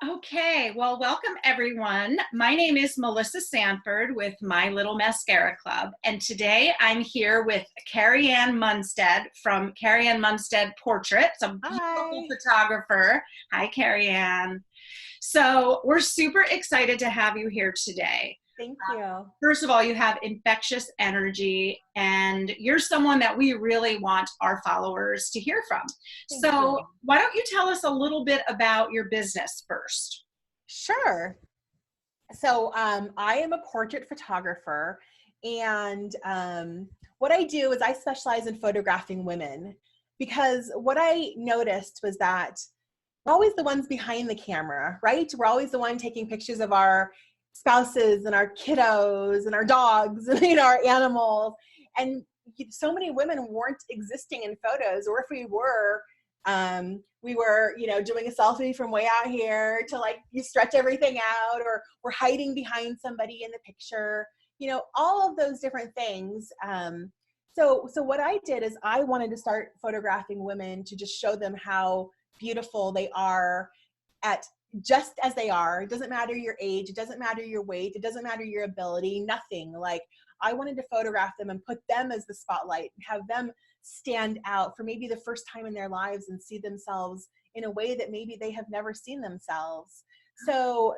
Okay, well, welcome everyone. My name is Melissa Sanford with My Little Mascara Club, and today I'm here with Karianne Munstedt from Karianne Munstedt Portraits, a beautiful Hi. photographer. Hi, Karianne. So we're super excited to have you here today. Thank you. First of all, you have infectious energy, and you're someone that we really want our followers to hear from. Thank you. So, why don't you tell us a little bit about your business first? Sure. I am a portrait photographer, and what I do is I specialize in photographing women because what I noticed was that we're always the ones behind the camera, right? We're always the one taking pictures of our spouses and our kiddos and our dogs and our animals. And so many women weren't existing in photos, or if we were, doing a selfie from way out here to like you stretch everything out, or we're hiding behind somebody in the picture, all of those different things. So what I did is I wanted to start photographing women to just show them how beautiful they are at just as they are. It doesn't matter your age. It doesn't matter your weight. It doesn't matter your ability, nothing. Like I wanted to photograph them and put them as the spotlight and have them stand out for maybe the first time in their lives and see themselves in a way that maybe they have never seen themselves. So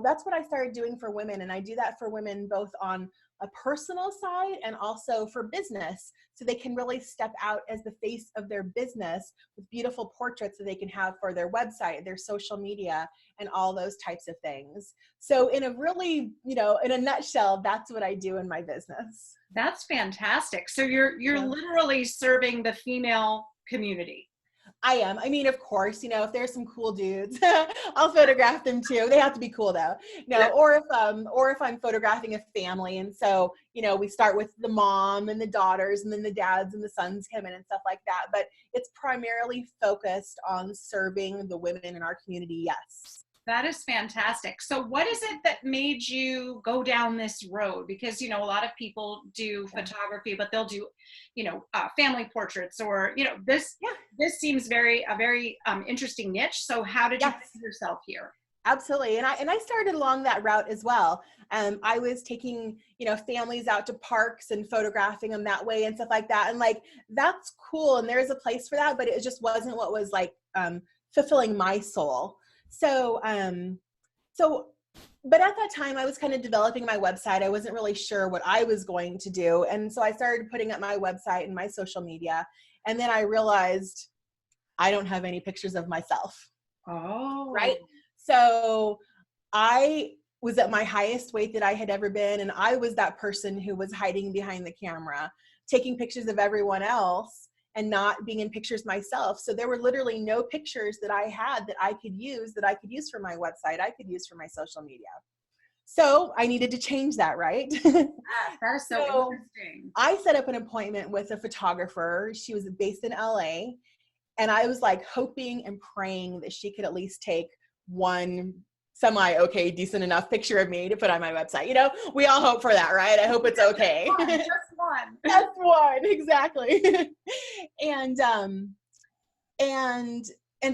that's what I started doing for women. And I do that for women both on a personal side and also for business. So they can really step out as the face of their business with beautiful portraits that they can have for their website, their social media, and all those types of things. So in a really, in a nutshell, that's what I do in my business. That's fantastic. So you're Yeah. literally serving the female community. I am. I mean, of course, if there's some cool dudes, I'll photograph them too. They have to be cool though. No, or if I'm photographing a family, and so, we start with the mom and the daughters and then the dads and the sons come in and stuff like that. But it's primarily focused on serving the women in our community. Yes. That is fantastic. So what is it that made you go down this road? Because, a lot of people do photography, but they'll do, family portraits or, this seems a very interesting niche. So how did you Yes. find yourself here? Absolutely. And I started along that route as well. I was taking, families out to parks and photographing them that way and stuff like that. And like, that's cool. And there's a place for that, but it just wasn't what was like, fulfilling my soul. So, but at that time I was kind of developing my website. I wasn't really sure what I was going to do. And so I started putting up my website and my social media. And then I realized I don't have any pictures of myself. Oh, Right. So I was at my highest weight that I had ever been. And I was that person who was hiding behind the camera, taking pictures of everyone else and not being in pictures myself. So there were literally no pictures that I had that I could use for my website, I could use for my social media. So I needed to change that, right? yeah, that is so interesting. I set up an appointment with a photographer. She was based in LA. And I was like hoping and praying that she could at least take one decent enough picture of me to put on my website. We all hope for that, right? I hope it's okay. Just one. Just one, exactly. And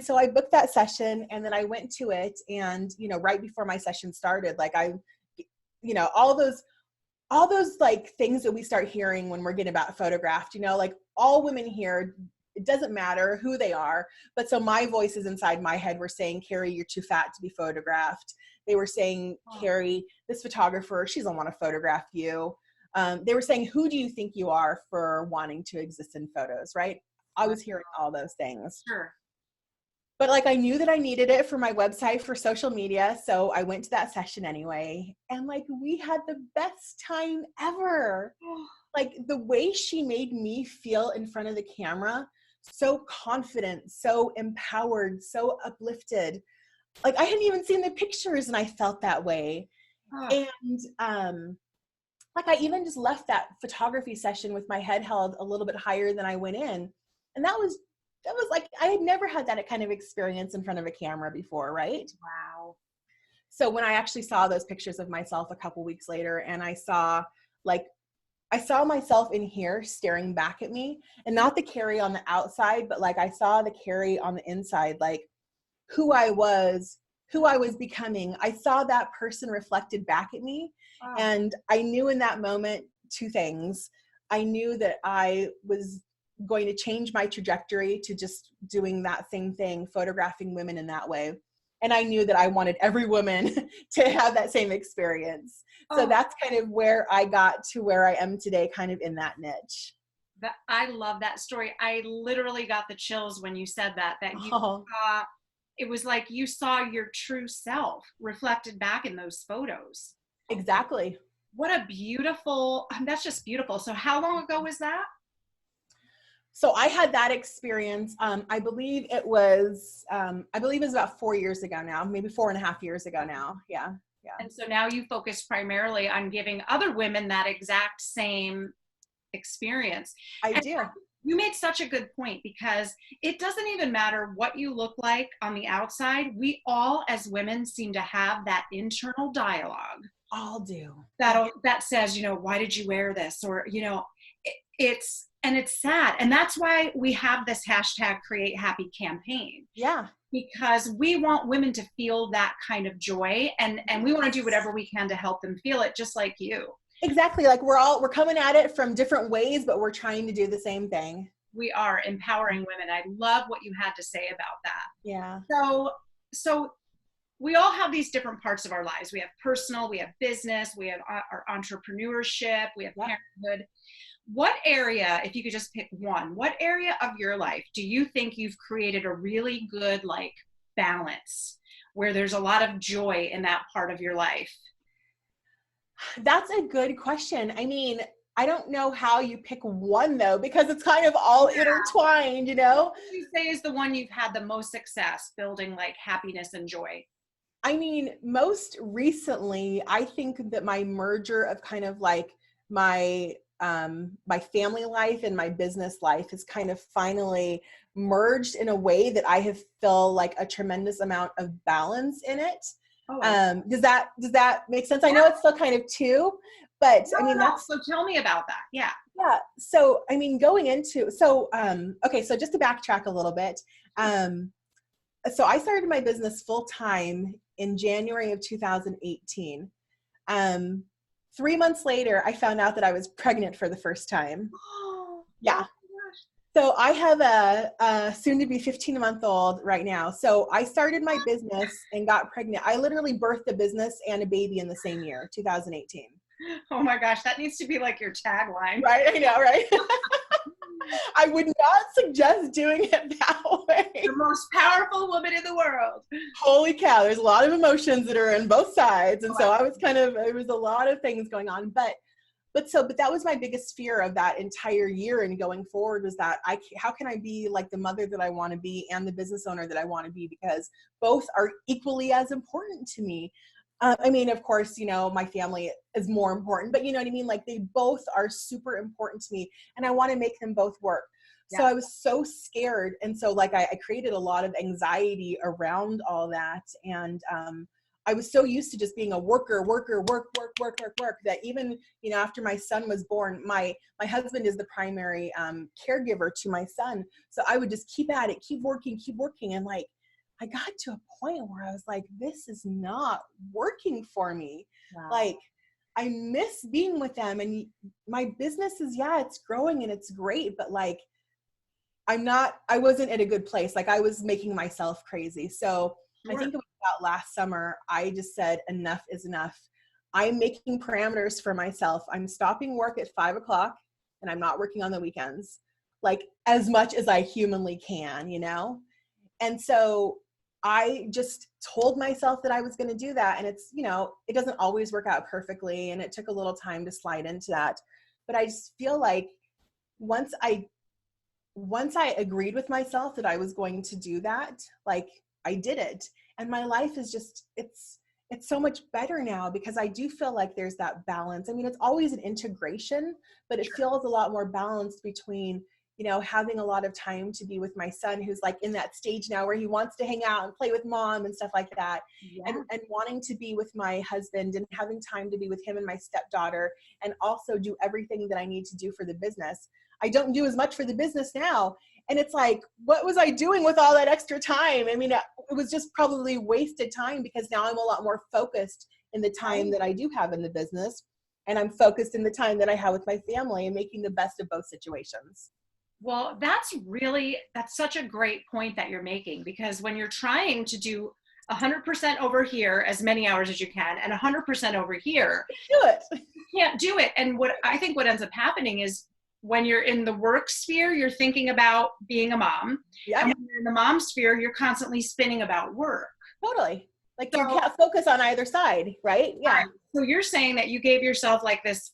so I booked that session and then I went to it, and, right before my session started, like all those like things that we start hearing when we're getting about photographed, like all women here, it doesn't matter who they are. But so my voices inside my head were saying, Carrie, you're too fat to be photographed. They were saying, Carrie, this photographer, she doesn't want to photograph you. They were saying, who do you think you are for wanting to exist in photos, right? I was hearing all those things. Sure. But like I knew that I needed it for my website, for social media. So I went to that session anyway. And like we had the best time ever. Like the way she made me feel in front of the camera, so confident, so empowered, so uplifted. Like I hadn't even seen the pictures and I felt that way. And like I even just left that photography session with my head held a little bit higher than I went in. And that was like, I had never had that kind of experience in front of a camera before, right? Wow. So when I actually saw those pictures of myself a couple weeks later, and I saw myself in here staring back at me, and not the Carrie on the outside, but like I saw the Carrie on the inside, like who I was who I was becoming. I saw that person reflected back at me. Oh. And I knew in that moment two things. I knew that I was going to change my trajectory to just doing that same thing, photographing women in that way. And I knew that I wanted every woman to have that same experience. So that's kind of where I got to where I am today, kind of in that niche. I love that story. I literally got the chills when you said that you saw, it was like you saw your true self reflected back in those photos. Exactly. What a beautiful, that's just beautiful. So how long ago was that? So I had that experience. I believe it was about 4 years ago now, maybe 4.5 years ago now. Yeah. Yeah. And so now you focus primarily on giving other women that exact same experience. I do. You made such a good point, because it doesn't even matter what you look like on the outside. We all as women seem to have that internal dialogue. All do. That says, you know, why did you wear this? Or, you know, it's sad. And that's why we have this hashtag Create Happy campaign. Yeah. Because we want women to feel that kind of joy, and we want to do whatever we can to help them feel it, just like you. Exactly. Like we're coming at it from different ways, but we're trying to do the same thing. We are empowering women. I love what you had to say about that. Yeah. So we all have these different parts of our lives. We have personal, we have business, we have our entrepreneurship, we have parenthood. What area, if you could just pick one, what area of your life do you think you've created a really good like balance where there's a lot of joy in that part of your life? That's a good question. I mean, I don't know how you pick one though, because it's kind of all intertwined, you know? What would you say is the one you've had the most success building like happiness and joy? I mean, most recently, I think that my merger of kind of like my family life and my business life has kind of finally merged in a way that I have felt like a tremendous amount of balance in it. Does that make sense? I know it's still kind of two, but I mean, so tell me about that. Yeah. Yeah. So, I mean, okay. So just to backtrack a little bit. So I started my business full time in January of 2018. 3 months later, I found out that I was pregnant for the first time. Yeah. So I have a soon to be 15-month-old right now. So I started my business and got pregnant. I literally birthed a business and a baby in the same year, 2018. Oh my gosh, that needs to be like your tagline. Right, I know, right? I would not suggest doing it that way. The most powerful woman in the world. Holy cow, there's a lot of emotions that are on both sides. And so it was a lot of things going on. But that was my biggest fear of that entire year and going forward, was that how can I be like the mother that I want to be and the business owner that I want to be, because both are equally as important to me. I mean, of course, you know, my family is more important, but you know what I mean? Like they both are super important to me and I want to make them both work. Yeah. So I was so scared. And so like I created a lot of anxiety around all that. And I was so used to just being a work, that even, you know, after my son was born, my husband is the primary caregiver to my son. So I would just keep at it, keep working. And like, I got to a point where I was like, this is not working for me. Wow. Like, I miss being with them, and my business is, it's growing and it's great, but like, I wasn't at a good place. Like I was making myself crazy. So sure. I think it was about last summer, I just said, enough is enough. I'm making parameters for myself. I'm stopping work at 5:00 and I'm not working on the weekends, like as much as I humanly can, you know? And so I just told myself that I was going to do that. And it's, you know, it doesn't always work out perfectly. And it took a little time to slide into that. But I just feel like once I agreed with myself that I was going to do that, like I did it. And my life is just, it's so much better now, because I do feel like there's that balance. I mean, it's always an integration, but it feels a lot more balanced between, you know, having a lot of time to be with my son, who's like in that stage now where he wants to hang out and play with mom and stuff like that. Yeah. And wanting to be with my husband and having time to be with him and my stepdaughter, and also do everything that I need to do for the business. I don't do as much for the business now. And it's like, what was I doing with all that extra time? I mean, it was just probably wasted time, because now I'm a lot more focused in the time that I do have in the business. And I'm focused in the time that I have with my family and making the best of both situations. Well, that's such a great point that you're making, because when you're trying to do 100% over here, as many hours as you can, and 100% over here, Do it. you can't do it. And what ends up happening is, when you're in the work sphere, you're thinking about being a mom. Yeah. And when you're in the mom sphere, you're constantly spinning about work. Totally. Like, you can't focus on either side, right? Yeah. Right. So you're saying that you gave yourself like this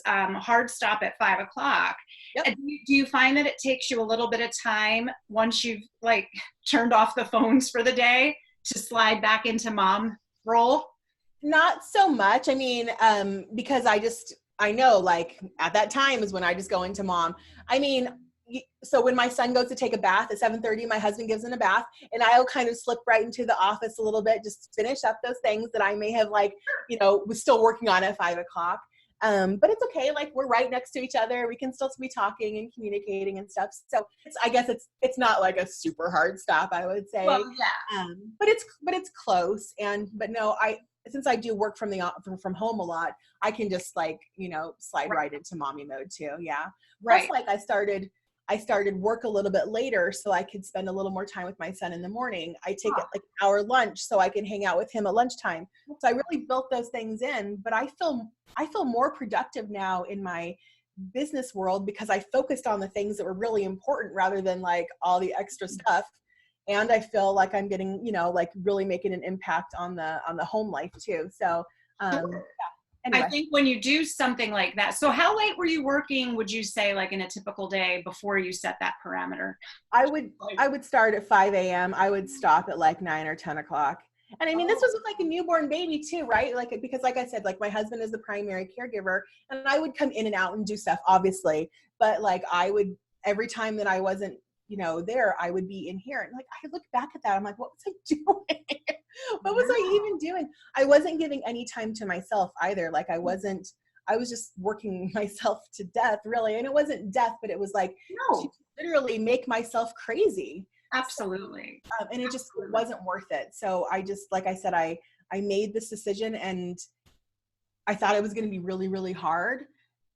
hard stop at 5 o'clock. Yep. And do you find that it takes you a little bit of time, once you've like turned off the phones for the day, to slide back into mom role? Not so much. I mean, because I know, like, at that time is when I just go into mom. I mean, so when my son goes to take a bath at 7:30, my husband gives him a bath, and I'll kind of slip right into the office a little bit, just finish up those things that I may have, like, was still working on at 5 o'clock. But it's okay. Like, we're right next to each other. We can still be talking and communicating and stuff. So I guess it's not like a super hard stop, I would say. Well, yeah. But it's close. But no, since I do work from home a lot, I can just, like, slide right into mommy mode too. Yeah. Right. Plus, like, I started work a little bit later, so I could spend a little more time with my son in the morning. I take it like an hour lunch, so I can hang out with him at lunchtime. So I really built those things in, but I feel more productive now in my business world, because I focused on the things that were really important rather than, like, all the extra stuff. And I feel like I'm getting, like, really making an impact on the home life too. So, yeah. Anyway. I think when you do something like that, so how late were you working, would you say, like, in a typical day before you set that parameter? I would start at 5 a.m. I would stop at like 9 or 10 o'clock. And I mean, this was with, like, a newborn baby too, right? Like, because like I said, like, my husband is the primary caregiver, and I would come in and out and do stuff, obviously. But, like, every time that I wasn't, there, I would be in here. And, like, I look back at that, I'm like, what was I doing? What was I even doing? I wasn't giving any time to myself either. Like, I was just working myself to death, really. And it wasn't death, but it was like, to literally make myself crazy. Absolutely. And it just wasn't worth it. So I just, like I said, I made this decision, and I thought it was going to be really, really hard.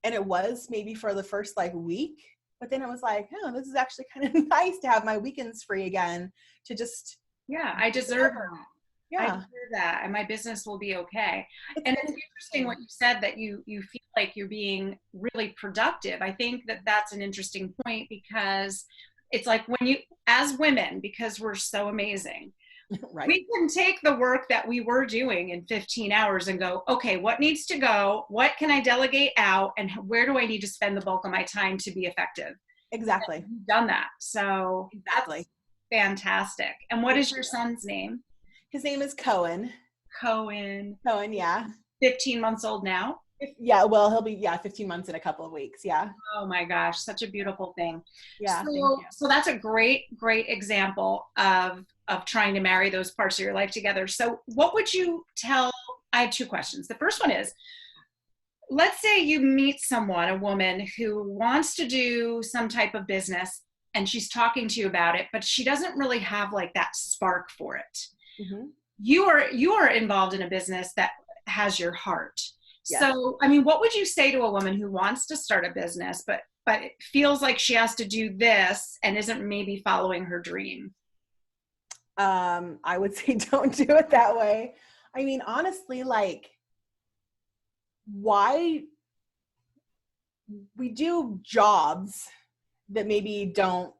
And it was, maybe for the first, like, week. But then it was like, oh, this is actually kind of nice to have my weekends free again, to just. Yeah, I deserve that. Yeah. I deserve that, and my business will be okay. And it's interesting what you said, that you feel like you're being really productive. I think that that's an interesting point, because it's like, when you, as women, because we're so amazing, right, we can take the work that we were doing in 15 hours and go, okay, what needs to go? What can I delegate out? And where do I need to spend the bulk of my time to be effective? Exactly. And you've done that. So exactly. That's fantastic. And what is your son's name? His name is Cohen. Cohen, yeah. 15 months old now? Yeah, well, he'll be 15 months in a couple of weeks. Yeah. Oh my gosh, such a beautiful thing. Yeah. So that's a great example of trying to marry those parts of your life together. So what would you tell? I have two questions. The first one is, let's say you meet someone, a woman who wants to do some type of business, and she's talking to you about it, but she doesn't really have, like, that spark for it. Mm-hmm. You are involved in a business that has your heart. Yes. So, I mean, what would you say to a woman who wants to start a business, but it feels like she has to do this and isn't maybe following her dream? I would say, don't do it that way. I mean, honestly, like, why we do jobs that maybe don't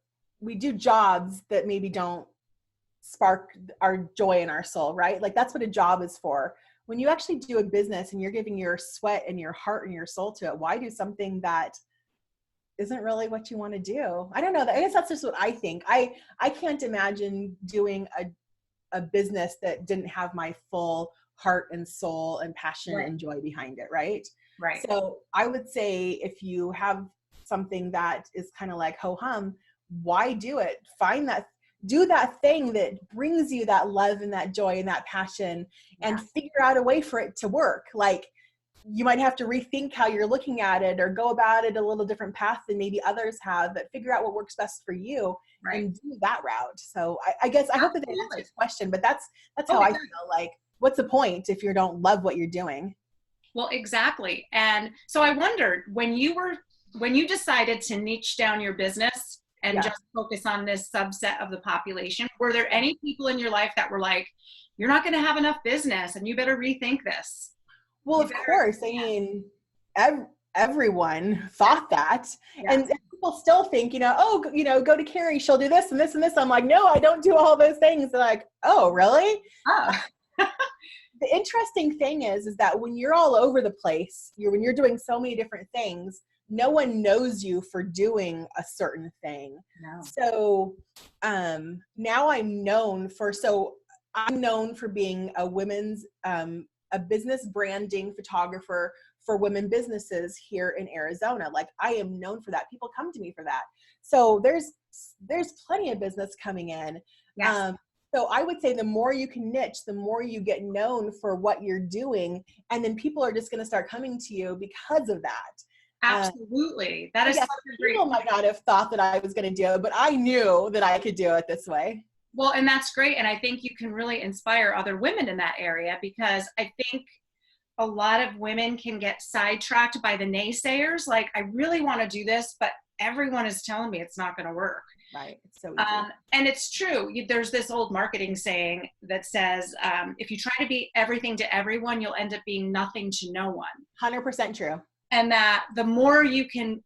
spark our joy in our soul, right? Like, that's what a job is for. When you actually do a business and you're giving your sweat and your heart and your soul to it, why do something that isn't really what you want to do? I don't know. I guess that's just what I think. I can't imagine doing a business that didn't have my full heart and soul and passion and joy behind it, right? Right. So I would say, if you have something that is kind of like ho-hum, why do it? Do that thing that brings you that love and that joy and that passion, and figure out a way for it to work. Like, you might have to rethink how you're looking at it or go about it a little different path than maybe others have, but figure out what works best for you and do that route. So I guess I hope that answers your question, but that's how I feel. Like, what's the point if you don't love what you're doing? Well, exactly. And so I wondered, when you decided to niche down your business and just focus on this subset of the population, were there any people in your life that were like, you're not going to have enough business and you better rethink this? Well, of course. I mean, everyone thought that. And people still think, go to Carrie, she'll do this and this and this. I'm like, no, I don't do all those things. They're like, oh, really? Oh. The interesting thing is that when you're all over the place, when you're doing so many different things, no one knows you for doing a certain thing. No. So now I'm known for being a women's, a business branding photographer for women businesses here in Arizona. Like, I am known for that. People come to me for that. So there's plenty of business coming in. Yes. So I would say the more you can niche, the more you get known for what you're doing. And then people are just going to start coming to you because of that. Absolutely. That is such a great people might not have thought that I was going to do it, but I knew that I could do it this way. Well, and that's great. And I think you can really inspire other women in that area, because I think a lot of women can get sidetracked by the naysayers. Like, I really want to do this, but everyone is telling me it's not going to work. Right. It's so easy. And it's true. There's this old marketing saying that says, if you try to be everything to everyone, you'll end up being nothing to no one. 100% true. And that the more you can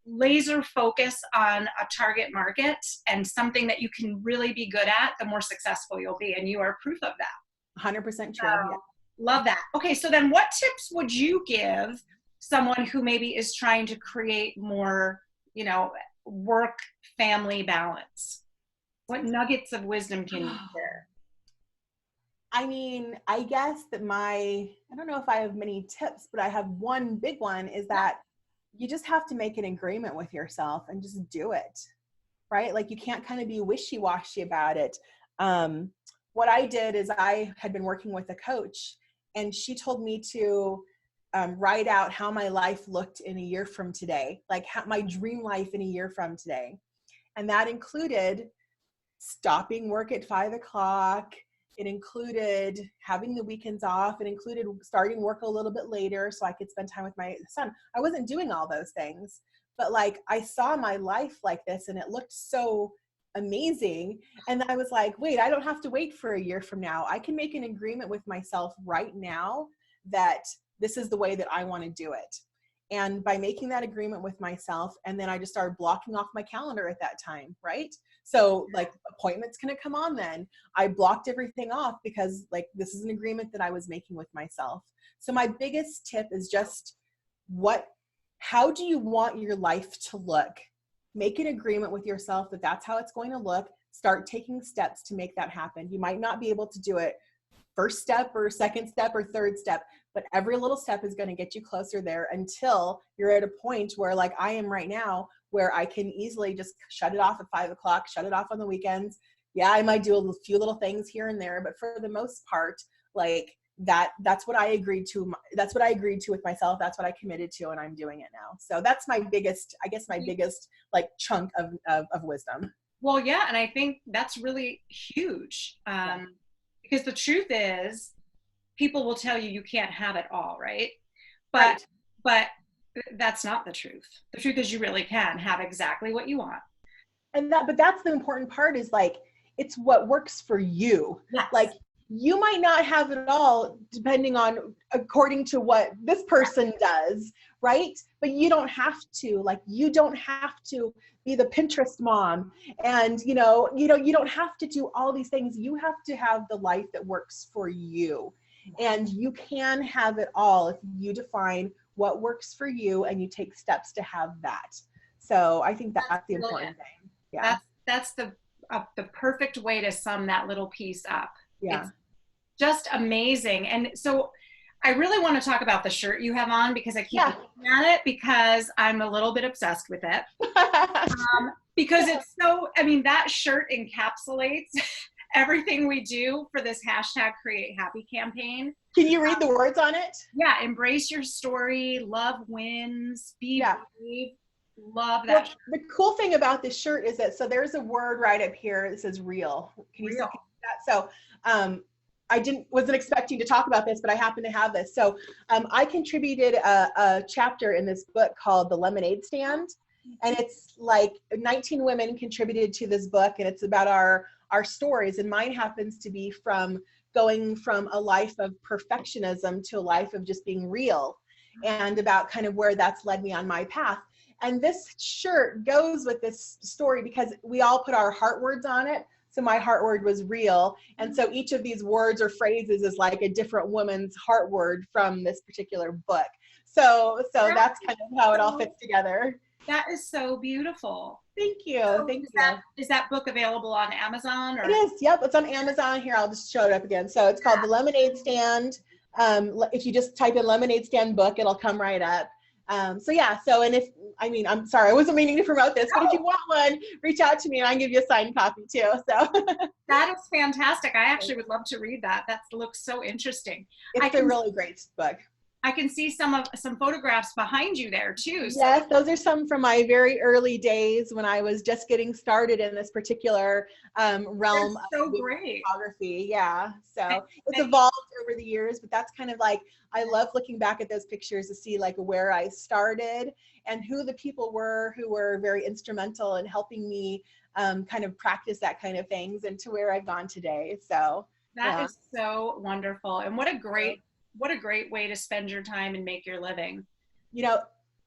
laser focus on a target market and something that you can really be good at, the more successful you'll be. And you are proof of that. 100% true. Love that. Okay. So then what tips would you give someone who maybe is trying to create more, work family balance? What nuggets of wisdom can you share? I mean, I guess that I don't know if I have many tips, but I have one big one, is that you just have to make an agreement with yourself and just do it, right? Like, you can't kind of be wishy-washy about it. What I did is I had been working with a coach, and she told me to write out how my life looked in a year from today, like my dream life in a year from today. And that included stopping work at 5 o'clock. It included having the weekends off. It included starting work a little bit later so I could spend time with my son. I wasn't doing all those things, but like, I saw my life like this and it looked so amazing. And I was like, wait, I don't have to wait for a year from now. I can make an agreement with myself right now that this is the way that I want to do it. And by making that agreement with myself, and then I just started blocking off my calendar at that time, right? So like, appointments gonna come on then. I blocked everything off because like, this is an agreement that I was making with myself. So my biggest tip is just how do you want your life to look? Make an agreement with yourself that that's how it's going to look. Start taking steps to make that happen. You might not be able to do it first step or second step or third step, but every little step is going to get you closer there until you're at a point where, like I am right now, where I can easily just shut it off at 5 o'clock, shut it off on the weekends. Yeah, I might do a few little things here and there, but for the most part, like that's what I agreed to. That's what I agreed to with myself. That's what I committed to, and I'm doing it now. So that's my biggest like chunk of wisdom. Well, yeah. And I think that's really huge. Because the truth is, people will tell you can't have it all, right? But that's not the truth. The truth is you really can have exactly what you want. But that's the important part, is like, it's what works for you. Yes. Like, you might not have it all according to what this person does, right? But you don't have to. Like, you don't have to be the Pinterest mom, and you don't have to do all these things. You have to have the life that works for you, and you can have it all if you define what works for you and you take steps to have that. So I think that's the important thing. Yeah, that's the perfect way to sum that little piece up. Yeah. It's just amazing. And so I really want to talk about the shirt you have on, because I keep looking at it, because I'm a little bit obsessed with it. Because it's so, that shirt encapsulates everything we do for this hashtag Create Happy campaign. Can you read the words on it? Yeah, embrace your story, love wins, be brave. Love that. Well, the cool thing about this shirt is that, so there's a word right up here that says real. Can you see that? So I wasn't expecting to talk about this, but I happen to have this. So I contributed a chapter in this book called The Lemonade Stand. And it's like 19 women contributed to this book, and it's about our stories. And mine happens to be from going from a life of perfectionism to a life of just being real, and about kind of where that's led me on my path. And this shirt goes with this story because we all put our heart words on it. So my heart word was real. And so each of these words or phrases is like a different woman's heart word from this particular book. So that's kind of how it all fits together. That is so beautiful. Thank you. Thank you. Is that book available on Amazon? Or? It is. Yep. It's on Amazon. Here, I'll just show it up again. So it's called The Lemonade Stand. If you just type in Lemonade Stand book, it'll come right up. And I'm sorry, I wasn't meaning to promote this, but if you want one, reach out to me and I'll give you a signed copy too. So that is fantastic. I actually would love to read that. That looks so interesting. It's a really great book. I can see some photographs behind you there too. So. Yes, those are some from my very early days when I was just getting started in this particular realm of photography. Yeah, so it's evolved over the years, but that's kind of like, I love looking back at those pictures to see like where I started and who the people were who were very instrumental in helping me kind of practice that kind of things, and to where I've gone today. So that is so wonderful, and what a great way to spend your time and make your living. You know,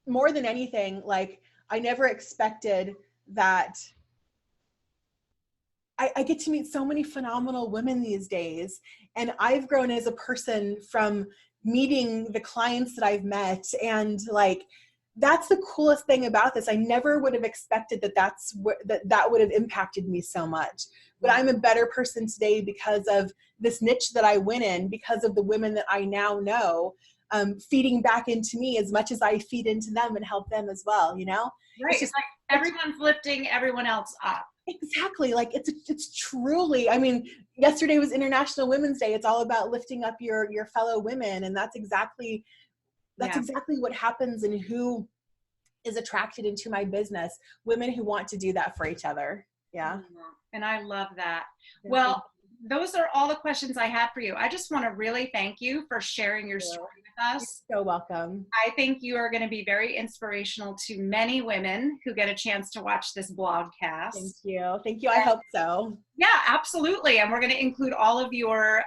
more than anything, like I never expected that I get to meet so many phenomenal women these days. And I've grown as a person from meeting the clients that I've met. And like, that's the coolest thing about this. I never would have expected that would have impacted me so much. But I'm a better person today because of this niche that I went in, because of the women that I now know, feeding back into me as much as I feed into them and help them as well, you know? Right, it's like everyone's lifting everyone else up. Exactly, like it's truly, I mean, yesterday was International Women's Day. It's all about lifting up your fellow women, and that's exactly what happens and who is attracted into my business. Women who want to do that for each other. Yeah. And I love that. Well, those are all the questions I had for you. I just want to really thank you for sharing your story with us. You're so welcome. I think you are going to be very inspirational to many women who get a chance to watch this blogcast. Thank you. Thank you. I hope so. Yeah, absolutely. And we're going to include all of your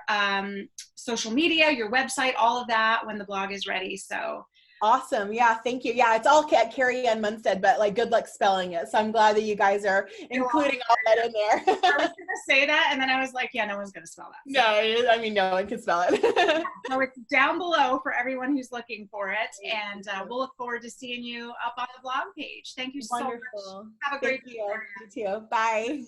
social media, your website, all of that when the blog is ready. So awesome. Yeah. Thank you. Yeah. It's all at Karianne Munstedt, but like good luck spelling it. So I'm glad that you guys are including all that in there. I was going to say that. And then I was like, yeah, no one's going to spell that. So. No, I mean, no one can spell it. So it's down below for everyone who's looking for it. And we'll look forward to seeing you up on the blog page. Thank you so much. Wonderful. Have a great day. You too. Bye.